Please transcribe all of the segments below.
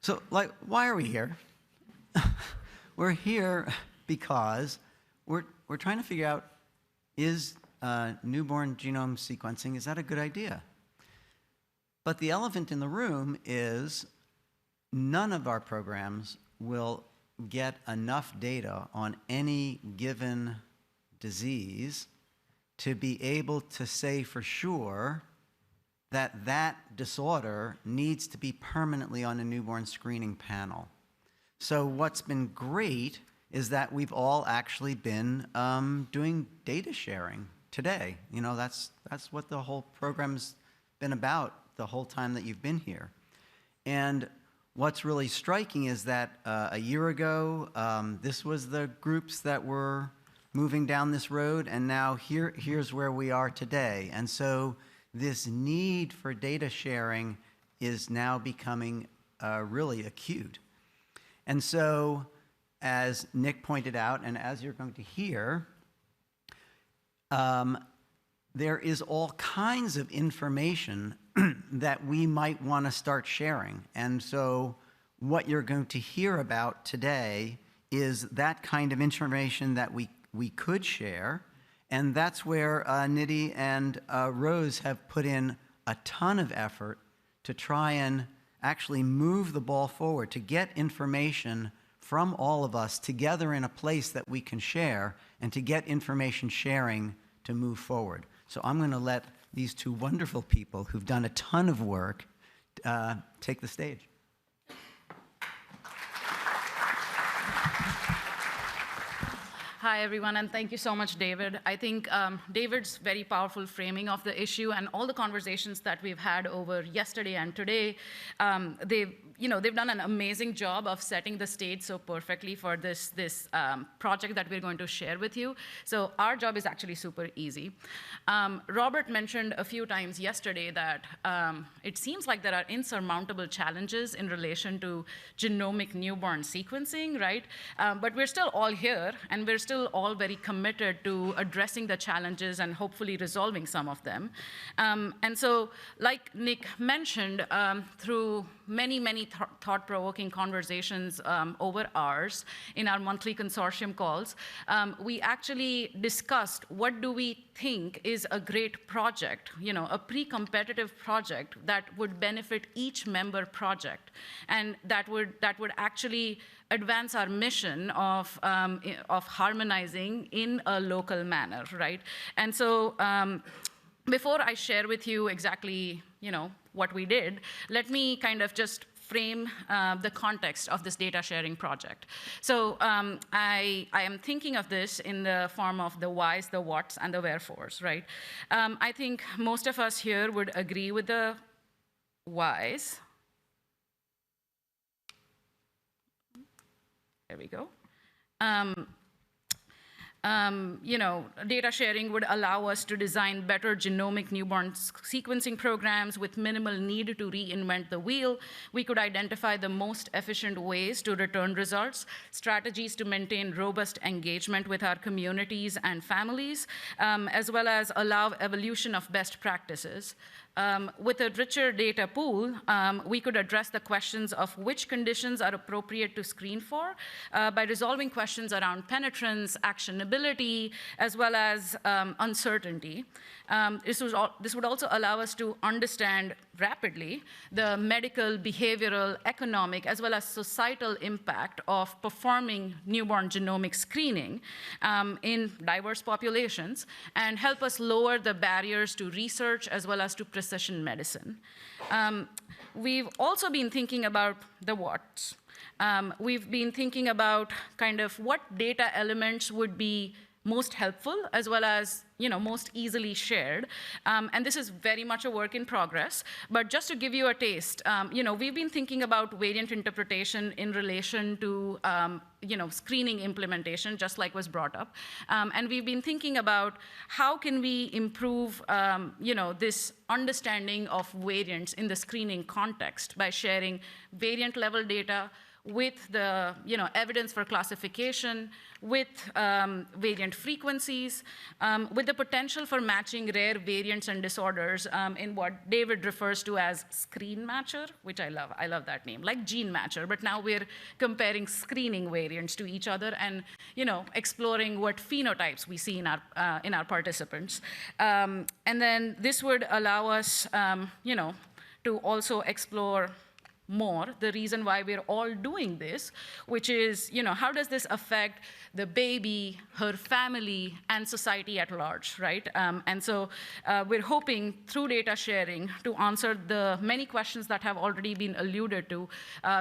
So, like, why are we here? We're here because we're trying to figure out, is newborn genome sequencing, is that a good idea? But the elephant in the room is none of our programs will get enough data on any given disease to be able to say for sure that that disorder needs to be permanently on a newborn screening panel. So what's been great is that we've all actually been doing data sharing today. You know, that's what the whole program's been about the whole time that you've been here. And what's really striking is that a year ago, this was the groups that were moving down this road, and now here's where we are today. And so this need for data sharing is now becoming really acute. And so, as Nick pointed out, and as you're going to hear, there is all kinds of information that we might want to start sharing. And so what you're going to hear about today is that kind of information that we could share. And that's where Nidhi and Rose have put in a ton of effort to try and actually move the ball forward, to get information from all of us together in a place that we can share, and to get information sharing to move forward. So I'm going to let these two wonderful people who've done a ton of work take the stage. Hi, everyone, and thank you so much, David. I think David's very powerful framing of the issue and all the conversations that we've had over yesterday and today, they've done an amazing job of setting the stage so perfectly for this project that we're going to share with you. So our job is actually super easy. Robert mentioned a few times yesterday that it seems like there are insurmountable challenges in relation to genomic newborn sequencing, right? But we're still all here, and we're still all very committed to addressing the challenges and hopefully resolving some of them. And so, like Nick mentioned, through many thought-provoking conversations over hours in our monthly consortium calls, we actually discussed what do we think is a great project, a pre-competitive project that would benefit each member project, and that would actually advance our mission of harmonizing in a local manner, right? And so before I share with you exactly, what we did, let me kind of just frame the context of this data sharing project. So I am thinking of this in the form of the whys, the whats, and the wherefores, right? I think most of us here would agree with the whys. There we go. Data sharing would allow us to design better genomic newborn sequencing programs with minimal need to reinvent the wheel. We could identify the most efficient ways to return results, strategies to maintain robust engagement with our communities and families, as well as allow evolution of best practices. With a richer data pool, we could address the questions of which conditions are appropriate to screen for by resolving questions around penetrance, actionability, as well as uncertainty. This would also allow us to understand rapidly the medical, behavioral, economic, as well as societal impact of performing newborn genomic screening in diverse populations, and help us lower the barriers to research as well as to precision medicine. We've also been thinking about the whats. We've been thinking about kind of what data elements would be most helpful, as well as most easily shared. And this is very much a work in progress. But just to give you a taste, we've been thinking about variant interpretation in relation to screening implementation, just like was brought up. And we've been thinking about how can we improve this understanding of variants in the screening context by sharing variant level data with the evidence for classification, with variant frequencies, with the potential for matching rare variants and disorders in what David refers to as screen matcher, which I love. I love that name, like gene matcher. But now we're comparing screening variants to each other and exploring what phenotypes we see in our participants. And then this would allow us, to also explore more the reason why we're all doing this, which is, how does this affect the baby, her family, and society at large, right? And so we're hoping through data sharing to answer the many questions that have already been alluded to,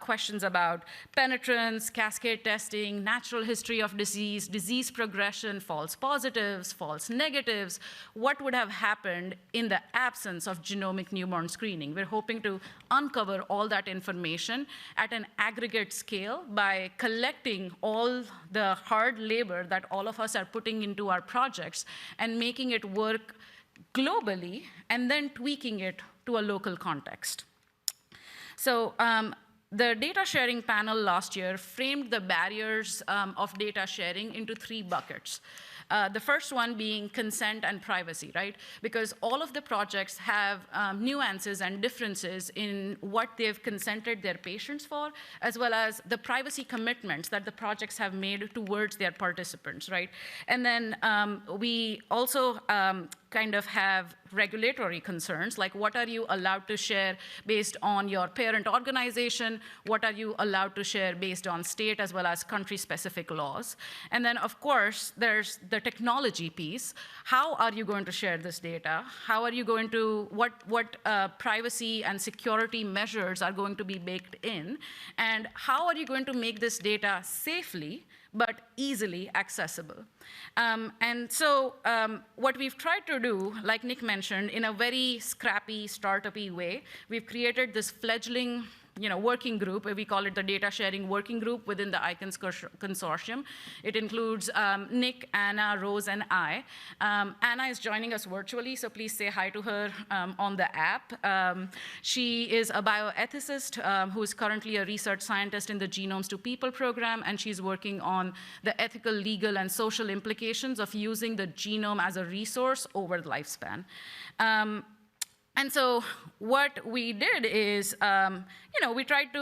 questions about penetrance, cascade testing, natural history of disease, disease progression, false positives, false negatives, what would have happened in the absence of genomic newborn screening. We're hoping to uncover all that information at an aggregate scale by collecting all the hard labor that all of us are putting into our projects and making it work globally and then tweaking it to a local context. So the data sharing panel last year framed the barriers of data sharing into 3 buckets. The first one being consent and privacy, right? Because all of the projects have nuances and differences in what they've consented their patients for, as well as the privacy commitments that the projects have made towards their participants, right? And then we also kind of have regulatory concerns, like what are you allowed to share based on your parent organization? What are you allowed to share based on state as well as country-specific laws? And then, of course, there's the technology piece. How are you going to share this data? How are you going to, what privacy and security measures are going to be baked in? And how are you going to make this data safely but easily accessible? And so what we've tried to do, like Nick mentioned, in a very scrappy, startup-y way, we've created this fledgling working group. We call it the data sharing working group within the ICoNS consortium. It includes Nick, Anna, Rose, and I. Anna is joining us virtually, so please say hi to her on the app. She is a bioethicist who is currently a research scientist in the Genomes to People program, and she's working on the ethical, legal, and social implications of using the genome as a resource over the lifespan. And so what we did is, we tried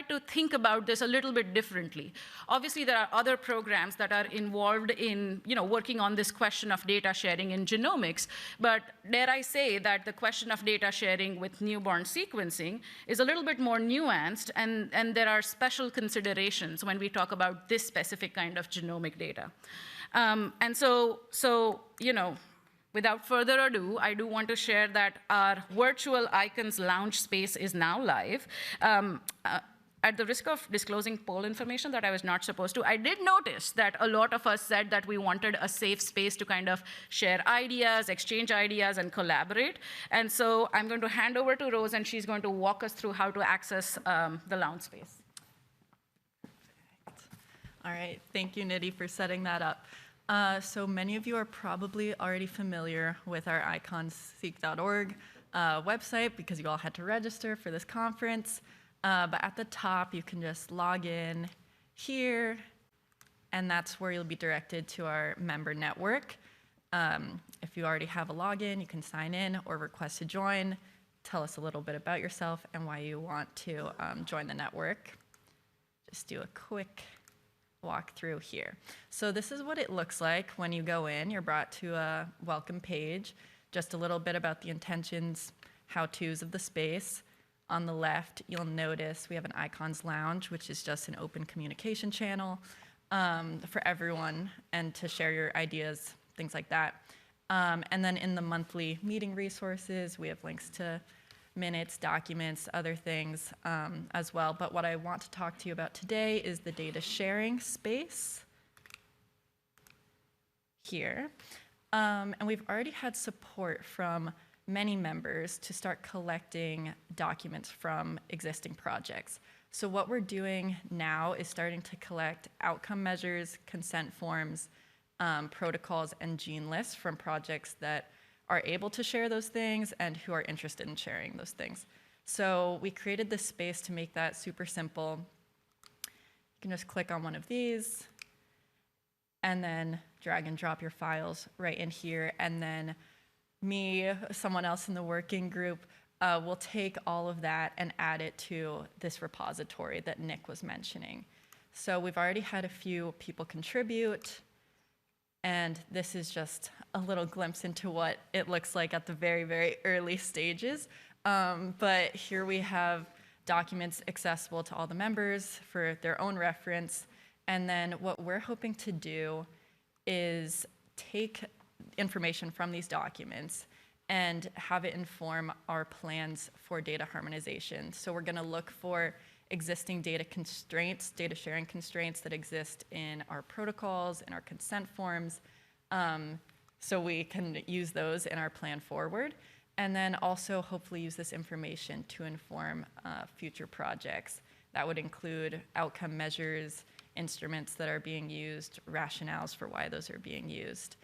to think about this a little bit differently. Obviously, there are other programs that are involved in, working on this question of data sharing in genomics. But dare I say that the question of data sharing with newborn sequencing is a little bit more nuanced, and there are special considerations when we talk about this specific kind of genomic data. And so without further ado, I do want to share that our virtual ICoNS lounge space is now live. At the risk of disclosing poll information that I was not supposed to, I did notice that a lot of us said that we wanted a safe space to kind of share ideas, exchange ideas, and collaborate. And so I'm going to hand over to Rose, and she's going to walk us through how to access the lounge space. All right, thank you, Nidhi, for setting that up. So many of you are probably already familiar with our ICoNS'23 website because you all had to register for this conference. But at the top, you can just log in here, and that's where you'll be directed to our member network. If you already have a login, you can sign in or request to join. Tell us a little bit about yourself and why you want to join the network. Just do a quick walk through here. So this is what it looks like when you go in. You're brought to a welcome page, just a little bit about the intentions, how-tos of the space. On the left, you'll notice we have an ICoNS Lounge, which is just an open communication channel for everyone and to share your ideas, things like that. And then in the monthly meeting resources, we have links to minutes, documents, other things as well. But what I want to talk to you about today is the data sharing space here. And we've already had support from many members to start collecting documents from existing projects. So what we're doing now is starting to collect outcome measures, consent forms, protocols, and gene lists from projects that are able to share those things and who are interested in sharing those things. So we created this space to make that super simple. can just click on one of these and then drag and drop your files right in here. And then me, someone else in the working group, will take all of that and add it to this repository that Nick was mentioning. So we've already had a few people contribute, and this is just a little glimpse into what it looks like at the very, very early stages. But here we have documents accessible to all the members for their own reference. And then what we're hoping to do is take information from these documents and have it inform our plans for data harmonization. So we're going to look for existing data constraints, data sharing constraints that exist in our protocols, in our consent forms, so we can use those in our plan forward. And then also hopefully use this information to inform future projects. That would include outcome measures, instruments that are being used, rationales for why those are being used.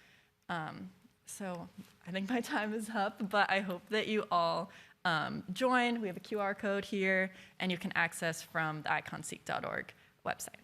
So I think my time is up, but I hope that you all join. We have a QR code here, and you can access from the ICoNS'23 website.